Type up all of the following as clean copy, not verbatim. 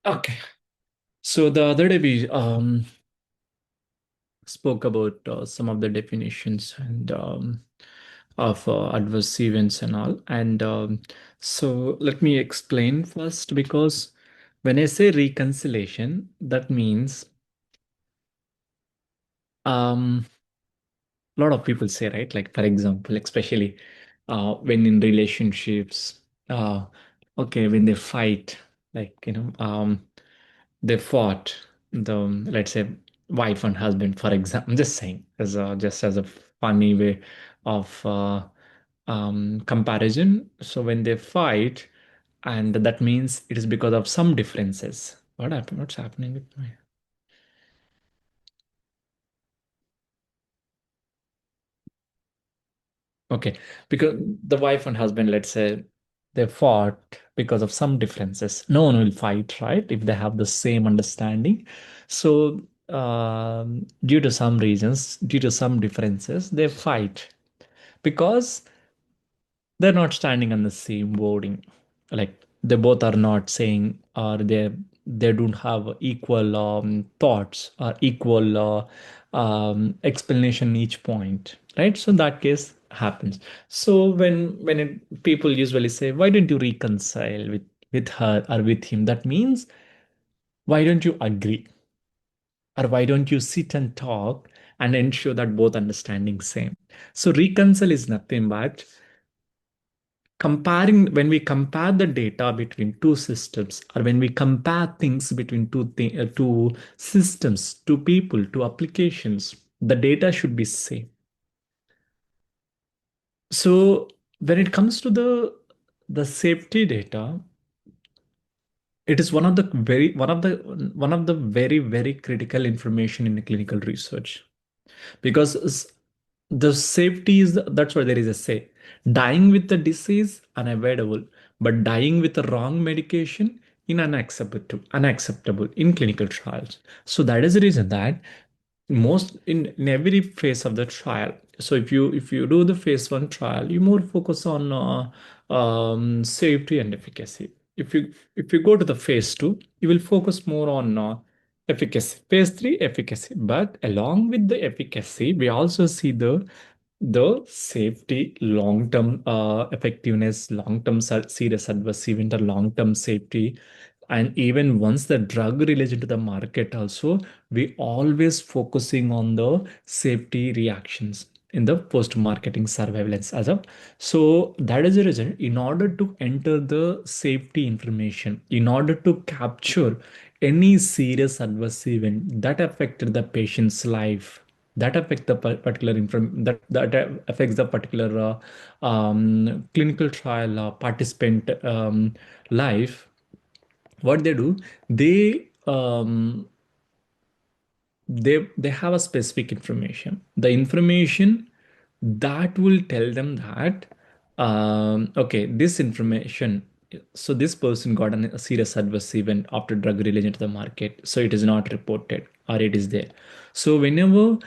Okay. So the other day we spoke about some of the definitions and of adverse events and all. And so let me explain first, because when I say reconciliation, that means um, a lot of people say, right? Like, for example, especially when in relationships, uh, okay, when they fight, like, they fought, the let's say wife and husband, for example. I'm just saying just as a funny way of comparison. So when they fight, and that means it is because of some differences. What happened? What's happening with my? Okay, because the wife and husband, let's say, they fought because of some differences. No one will fight, right? If they have the same understanding. So, due to some reasons, due to some differences, they fight because they're not standing on the same wording. Like, they both are not saying, or they don't have equal thoughts or equal explanation each point, right? So in that case happens. So people usually say, why don't you reconcile with her or with him? That means, why don't you agree, or why don't you sit and talk and ensure that both understanding same? So reconcile is nothing but comparing. When we compare the data between two systems, or when we compare things between two systems, two people, two applications, the data should be same. So when it comes to the safety data, it is one of the very, very critical information in clinical research, because the safety is that's why there is a say. Dying with the disease unavoidable, but dying with the wrong medication in unacceptable in clinical trials. So that is the reason that most in every phase of the trial. So if you do the phase one trial, you more focus on safety and efficacy. If you go to the phase two, you will focus more on efficacy. Phase three, efficacy. But along with the efficacy, we also see the safety, long-term effectiveness, long-term serious adverse event, or long-term safety. And even once the drug released into the market also, we always focusing on the safety reactions in the post-marketing surveillance as of. So that is the reason, in order to enter the safety information, in order to capture any serious adverse event that affected the patient's life, that affect the particular inform that affects the particular clinical trial participant life, what they do, they they have a specific information, the information that will tell them that okay, this information, so this person got a serious adverse event after drug release into the market, so it is not reported or it is there. So whenever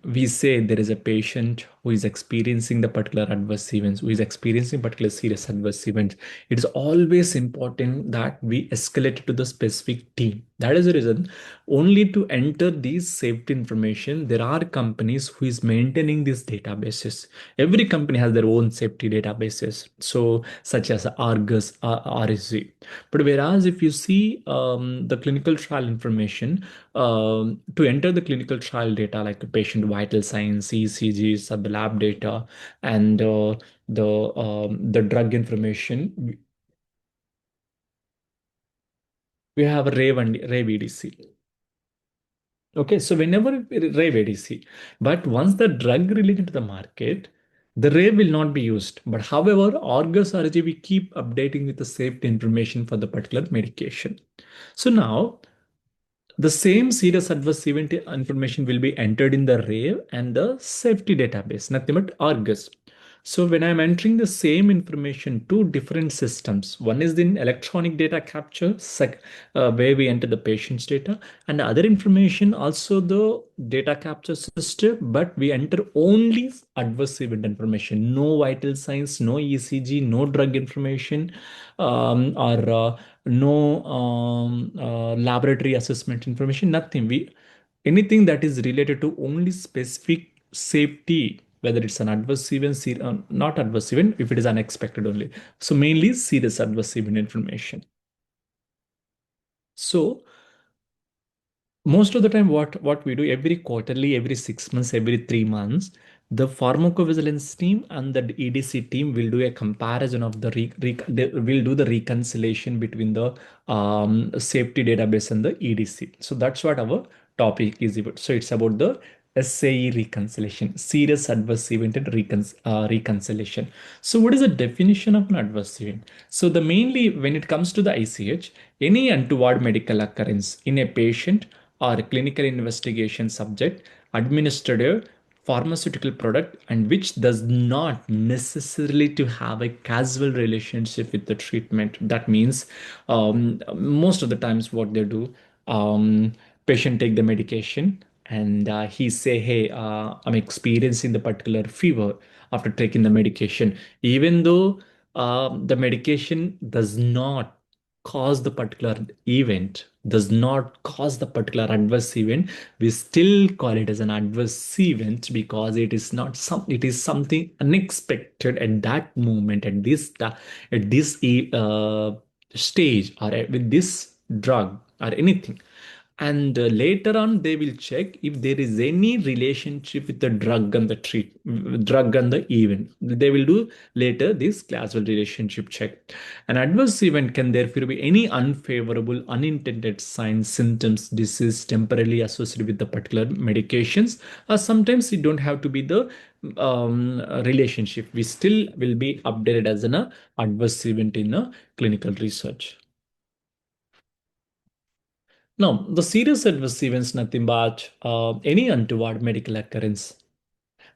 we say there is a patient who is experiencing the particular adverse events, who is experiencing particular serious adverse events, it is always important that we escalate to the specific team. That is the reason, only to enter these safety information, there are companies who is maintaining these databases. Every company has their own safety databases, so such as Argus, RSG. But whereas if you see the clinical trial information, to enter the clinical trial data like patient vital signs, ECG, sub lab data, and the drug information, we have Rave EDC. Okay, so whenever Rave ADC, but once the drug released into the market, the Rave will not be used. But however, Argus RG, we keep updating with the safety information for the particular medication. So now the same serious adverse event information will be entered in the Rave and the safety database, nothing but Argus. So when I'm entering the same information to different systems, one is in electronic data capture, where we enter the patient's data, and the other information also the data capture system, but we enter only adverse event information, no vital signs, no ECG, no drug information, or no laboratory assessment information, nothing. We anything that is related to only specific safety, whether it's an adverse event, not adverse event, if it is unexpected only. So mainly serious adverse event information. So most of the time what we do every quarterly, every 6 months, every 3 months, the pharmacovigilance team and the EDC team will do a comparison of they will do the reconciliation between the safety database and the EDC. So that's what our topic is about. So it's about the SAE reconciliation, serious adverse event and reconciliation. So what is the definition of an adverse event? So the mainly when it comes to the ICH, any untoward medical occurrence in a patient or clinical investigation subject administered a pharmaceutical product and which does not necessarily to have a causal relationship with the treatment. That means most of the times what they do, patient take the medication and he say, hey, I'm experiencing the particular fever after taking the medication, even though the medication does not cause the particular event, does not cause the particular adverse event, we still call it as an adverse event because it is something unexpected at that moment, at this stage, or with this drug or anything. And later on they will check if there is any relationship with the drug and the event. They will do later this causal relationship check. An adverse event can therefore be any unfavorable unintended signs, symptoms, disease temporarily associated with the particular medications, or sometimes it don't have to be the relationship. We still will be updated as an adverse event in a clinical research. Now, the serious adverse events nothing but any untoward medical occurrence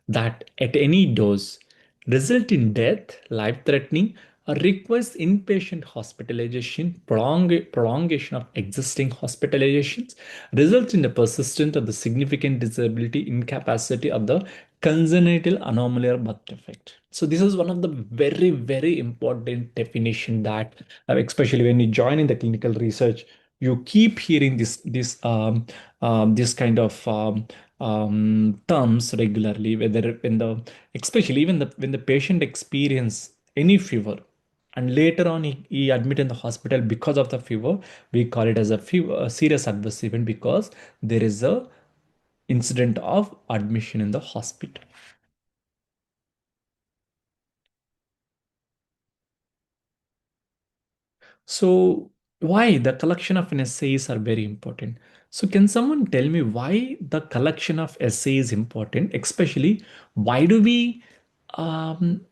that at any dose result in death, life-threatening, or requires inpatient hospitalization, prolongation of existing hospitalizations, result in the persistent or the significant disability, incapacity, or the congenital anomaly or birth defect. So this is one of the very, very important definition that, especially when you join in the clinical research, you keep hearing this kind of terms regularly, whether when the especially even when the patient experience any fever and later on he admit in the hospital because of the fever, we call it as a serious adverse event because there is a incident of admission in the hospital. So why the collection of essays are very important? So can someone tell me why the collection of essays is important? Especially why do we um,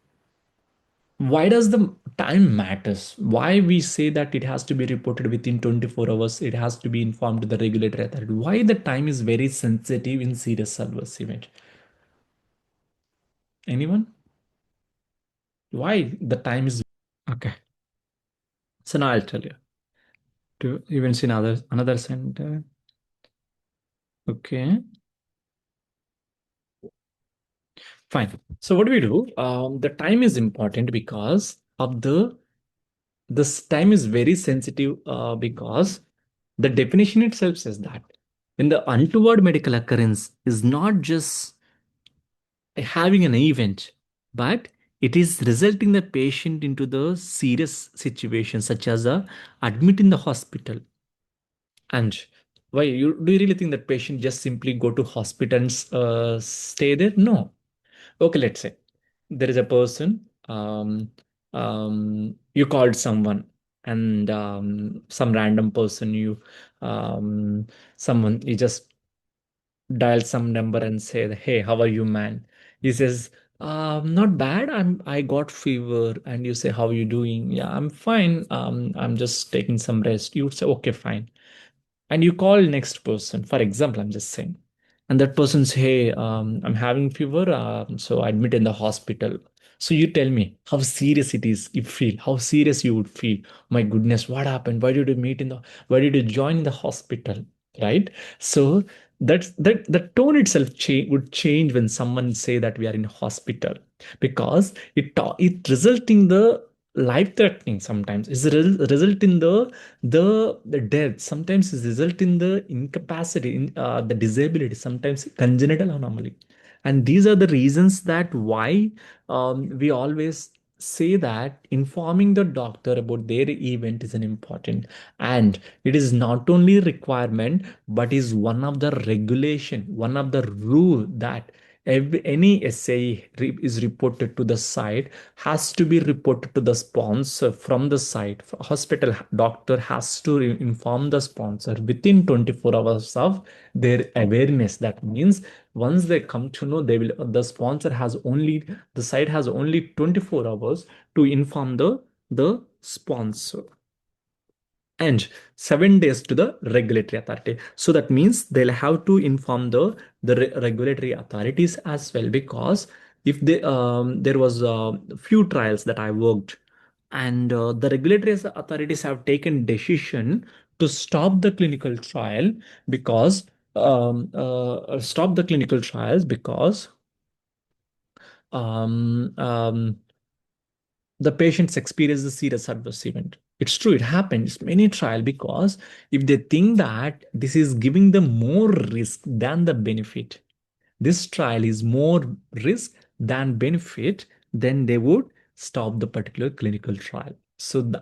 why does the time matters? Why we say that it has to be reported within 24 hours, it has to be informed to the regulatory authority? Why the time is very sensitive in serious adverse event? Anyone? Why the time is okay? So now I'll tell you. To even see another center. Okay, fine. So what do we do? The time is important because of this time is very sensitive because the definition itself says that when the untoward medical occurrence is not just having an event, but it is resulting the patient into the serious situation such as a admit in the hospital. And why do you really think that patient just simply go to hospital and stay there? No. Okay, let's say there is a person, you called someone, and some random person someone you just dial some number and say, hey, how are you, man? He says, not bad. I got fever. And you say, how are you doing? Yeah, I'm fine. I'm just taking some rest. You would say, okay, fine. And you call next person, for example, I'm just saying, and that person say, hey, I'm having fever, so I admit in the hospital. So you tell me how serious it is you feel, how serious you would feel. My goodness, what happened? Why did you meet in the, why did you join in the hospital? Right? So that the tone itself would change when someone say that we are in hospital, because it result in the life threatening, sometimes it's result in the death, sometimes it result in the incapacity, in the disability, sometimes congenital anomaly. And these are the reasons that why we always say that informing the doctor about their event is an important, and it is not only requirement but is one of the regulation, one of the rule that any SAE is reported to the site has to be reported to the sponsor from the site. Hospital doctor has to inform the sponsor within 24 hours of their awareness. That means once they come to know, they will, the sponsor has only, the site has only 24 hours to inform the sponsor, and 7 days to the regulatory authority. So that means they'll have to inform the regulatory authorities as well, because if they there was a few trials that I worked, and the regulatory authorities have taken decision to stop the clinical trial because stop the clinical trials because um, um, the patients experience the serious adverse event. It's true, it happens many trial, because if they think that this is giving them more risk than the benefit, this trial is more risk than benefit, then they would stop the particular clinical trial. So the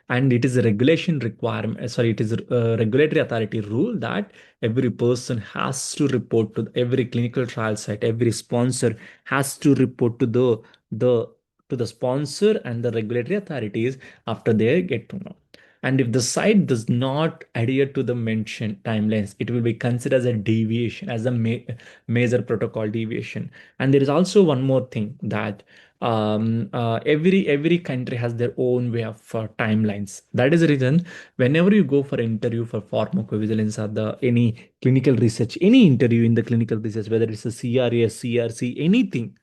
and it is a regulation requirement. Sorry, it is a regulatory authority rule that every person has to report to every clinical trial site. Every sponsor has to report the to the sponsor and the regulatory authorities after they get to know. And if the site does not adhere to the mentioned timelines, it will be considered as a deviation, as a major protocol deviation. And there is also one more thing that every country has their own way of timelines. That is the reason whenever you go for an interview for pharmacovigilance or the any clinical research, any interview in the clinical research, whether it's a CRA, CRC, anything,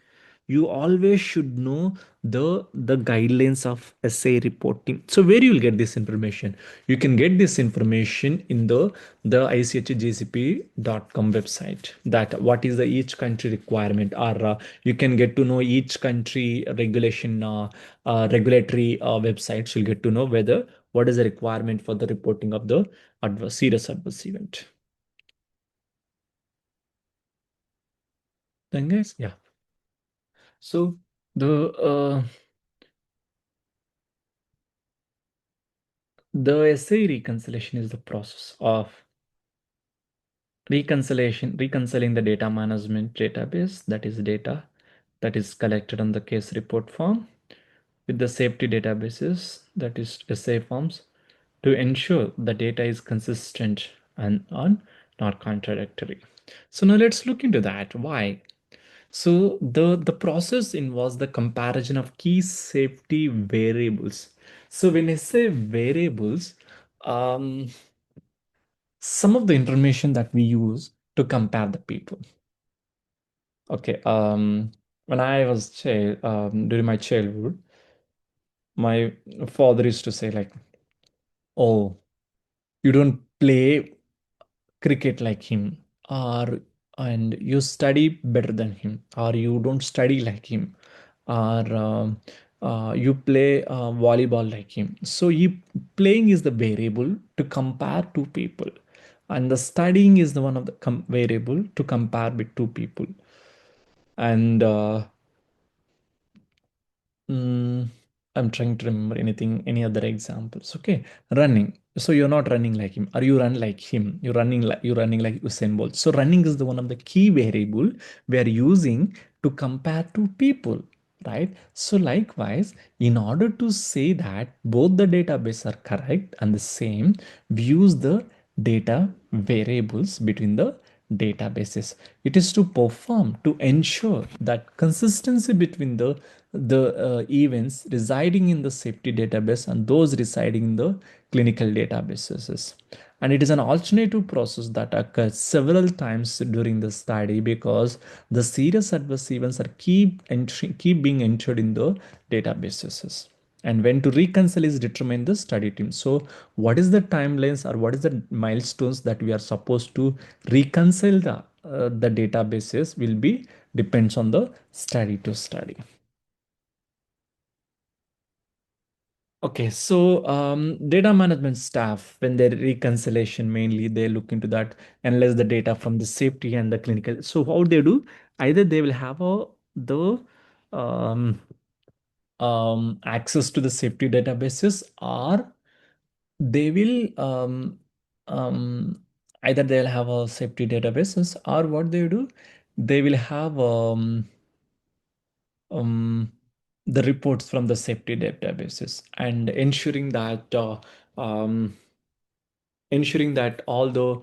you always should know the guidelines of essay reporting. So where you will get this information? You can get this information in the ICHJCP.com website, that what is the each country requirement, or you can get to know each country regulation regulatory websites. You'll get to know whether what is the requirement for the reporting of the serious adverse event. Then guys, yeah. So the essay reconciliation is the process of reconciling the data management database, that is data that is collected on the case report form, with the safety databases, that is SA forms, to ensure the data is consistent and not contradictory. So now let's look into that. Why? So the process involves the comparison of key safety variables. So when I say variables, um, some of the information that we use to compare the people. Okay, when I was child, during my childhood, my father used to say like, "Oh, you don't play cricket like him, or and you study better than him, or you don't study like him, or you play volleyball like him." So he playing is the variable to compare two people, and the studying is the one of the variable to compare with two people. And Mm, I'm trying to remember any other examples. Okay, running. So you're not running like him, or you run like him. You're running like Usain Bolt. So running is the one of the key variable we are using to compare two people, right? So likewise, in order to say that both the database are correct and the same, we use the data variables between the databases. It is to perform to ensure that consistency between the events residing in the safety database and those residing in the clinical databases. And it is an alternative process that occurs several times during the study because the serious adverse events are keep being entered in the databases. And when to reconcile is determined the study team. So what is the timelines or what is the milestones that we are supposed to reconcile the databases will be depends on the study to study. Okay, so data management staff, when they reconciliation, mainly they look into that, analyze the data from the safety and the clinical. So how they do, either they will have the um, access to the safety databases, or they will either they'll have a safety databases, or what they do, they will have um, the reports from the safety databases, and um, ensuring that all the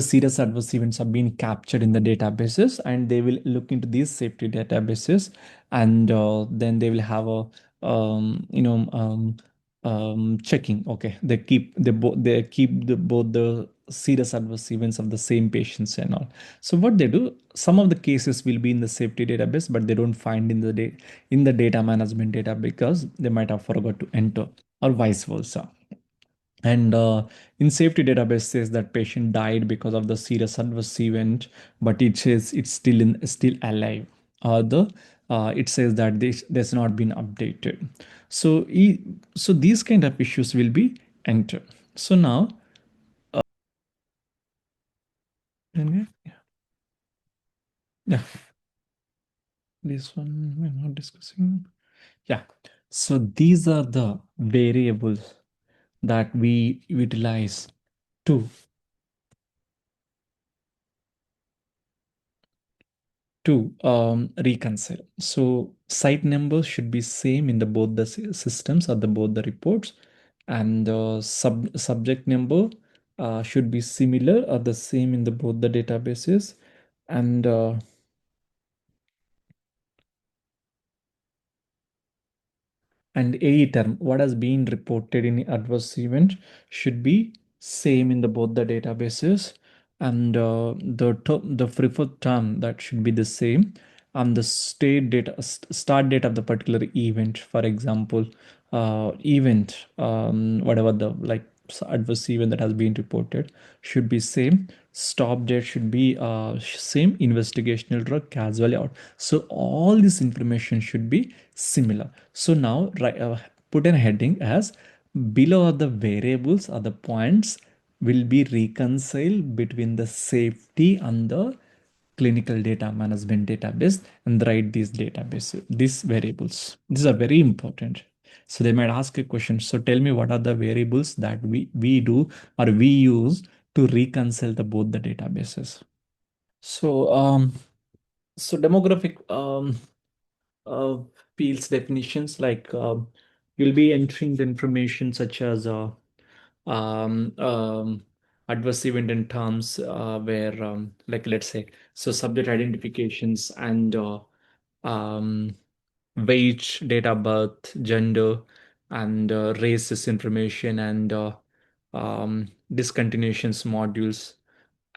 serious adverse events are being captured in the databases, and they will look into these safety databases, and then they will have a checking. Okay, they keep both the serious adverse events of the same patients and all. So what they do, some of the cases will be in the safety database, but they don't find in the data management data because they might have forgot to enter, or vice versa. And in safety database says that patient died because of the serious adverse event, but it says it's still alive. The It says that this not been updated. So so these kind of issues will be entered. So now, yeah, yeah, this one we're not discussing. Yeah. So these are the variables that we utilize to reconcile. So site numbers should be same in the both the systems or the both the reports, and the subject number should be similar or the same in the both the databases, and AE term, what has been reported in adverse event, should be same in the both the databases, and the preferred term that should be the same, and the start date of the particular event. For example, event, whatever the like adverse event that has been reported should be same. Stop date should be same. Investigational drug, casually out. So all this information should be similar. So now, put a heading as below are the variables or the points will be reconciled between the safety and the clinical data management database, and write these database, these variables. These are very important. So they might ask a question. So tell me, what are the variables that we do or we use to reconcile the both the databases? So demographic uh, fields definitions, like you'll be entering the information such as um, um, adverse event in terms where like let's say, so subject identifications and um, weight, date of birth, gender, and races information, and discontinuations modules,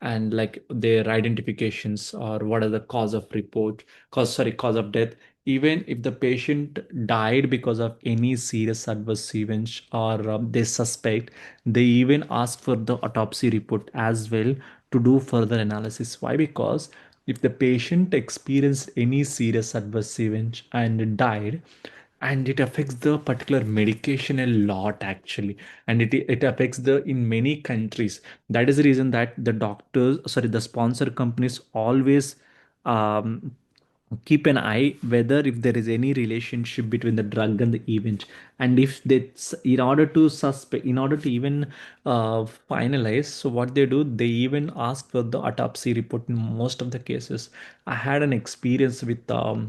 and like their identifications, or what are the cause of report, cause of death. Even if the patient died because of any serious adverse events, or they suspect, they even ask for the autopsy report as well to do further analysis. Why? Because if the patient experienced any serious adverse event and died, and it affects the particular medication a lot actually, and it affects the in many countries. That is the reason that the doctors, sorry, the sponsor companies always um, keep an eye whether if there is any relationship between the drug and the event. And if that's, in order to suspect, in order to even finalize, so what they do, they even ask for the autopsy report in most of the cases. I had an experience with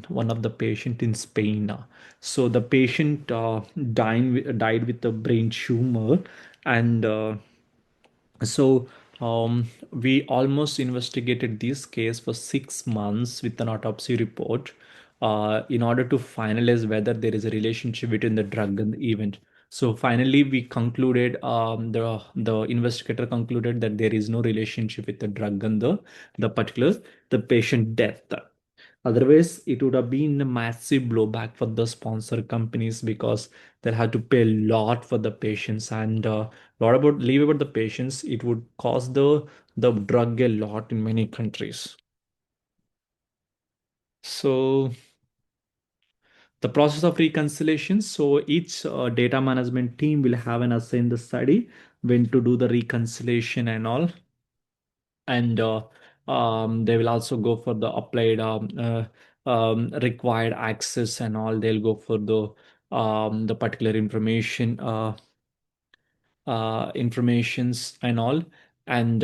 one of the patient in Spain. So the patient died with a brain tumor, and so we almost investigated this case for 6 months with an autopsy report in order to finalize whether there is a relationship between the drug and the event. So finally, we concluded, the investigator concluded that there is no relationship with the drug and the particular the patient death. Otherwise, it would have been a massive blowback for the sponsor companies because they'll have to pay a lot for the patients, and lot about leave about the patients, it would cost the drug a lot in many countries. So the process of reconciliation. So each data management team will have an assigned the study when to do the reconciliation and all, and they will also go for the applied required access and all. They'll go for the particular informations and all, and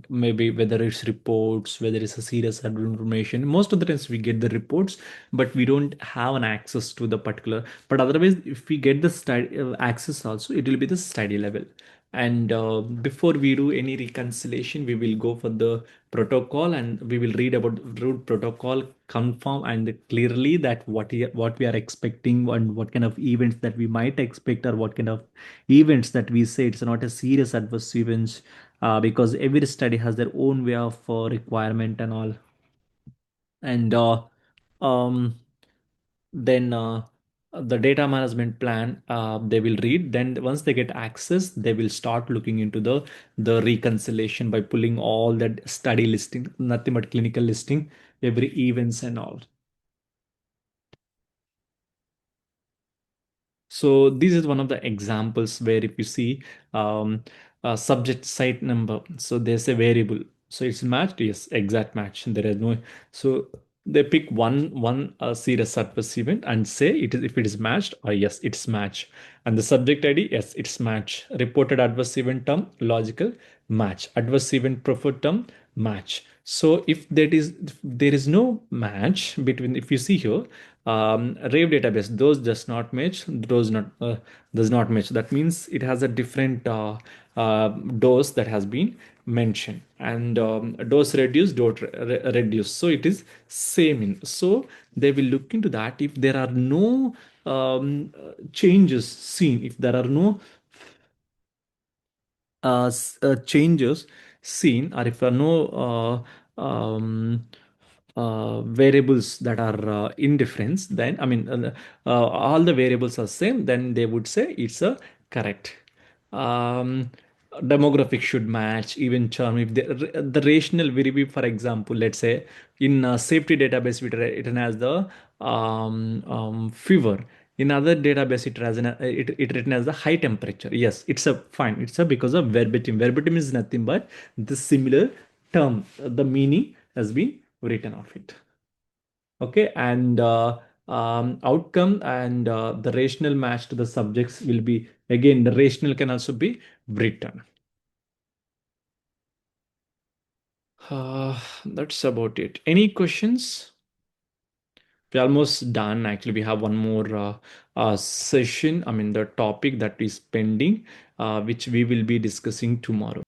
maybe whether it's reports, whether it's a serious adverse information. Most of the times we get the reports, but we don't have an access to the particular. But otherwise, if we get the study access also, it will be the study level. And before we do any reconciliation, we will go for the protocol and we will read about root protocol, confirm and clearly that what we are expecting and what kind of events that we might expect, or what kind of events that we say it's not a serious adverse events, because every study has their own way of requirement and all. And um, then the data management plan, they will read. Then once they get access, they will start looking into the reconciliation by pulling all that study listing, nothing but clinical listing, every events and all. So this is one of the examples where if you see subject site number, so there's a variable. So it's matched, yes, exact match. There is no, so they pick one serious adverse event and say it is if it is matched or yes, it's match. And the subject ID, yes, it's match. Reported adverse event term, logical match. Adverse event preferred term, match. So if there is no match between, if you see here, rave database, those does not match, those not does not match. That means it has a different dose that has been mentioned, and dose reduce, reduce, so it is same in. So they will look into that. If there are no changes seen, if there are no changes seen, or if there are no variables that are indifference, then I mean all the variables are same, then they would say it's a correct. um, Demographic should match, even charm. If the rational variable, for example, let's say in a safety database it has the fever. In other database it has it written as the high temperature. Yes, it's a fine, it's a because of verbatim. Verbatim is nothing but the similar term, the meaning has been written of it. Okay, and outcome and the rational match to the subjects will be, again the rational can also be written. That's about it. Any questions? We're almost done. Actually, we have one more session. I mean, the topic that is pending, which we will be discussing tomorrow.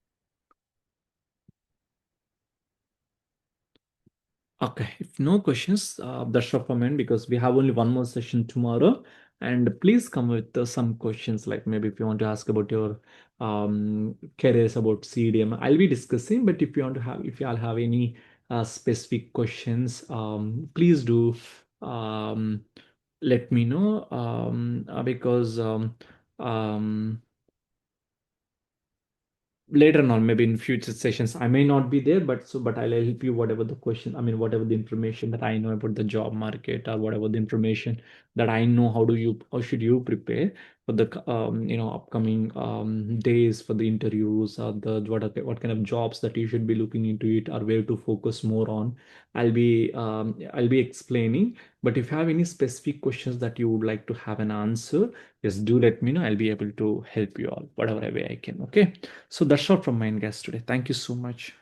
Okay, if no questions, that's all from end, because we have only one more session tomorrow. And please come with some questions, like maybe if you want to ask about your careers about CDM, I'll be discussing. But if you want to have, if you all have any specific questions, please do um, let me know, because um, later on, maybe in future sessions I may not be there, but I'll help you whatever the question, I mean whatever the information that I know about the job market, or whatever the information that I know, how do you, or should you prepare for the upcoming days for the interviews, or the what kind of jobs that you should be looking into it, or where to focus more on. I'll be explaining. But if you have any specific questions that you would like to have an answer, just do let me know. I'll be able to help you all whatever way I can. Okay, so that's all from my guest today. Thank you so much.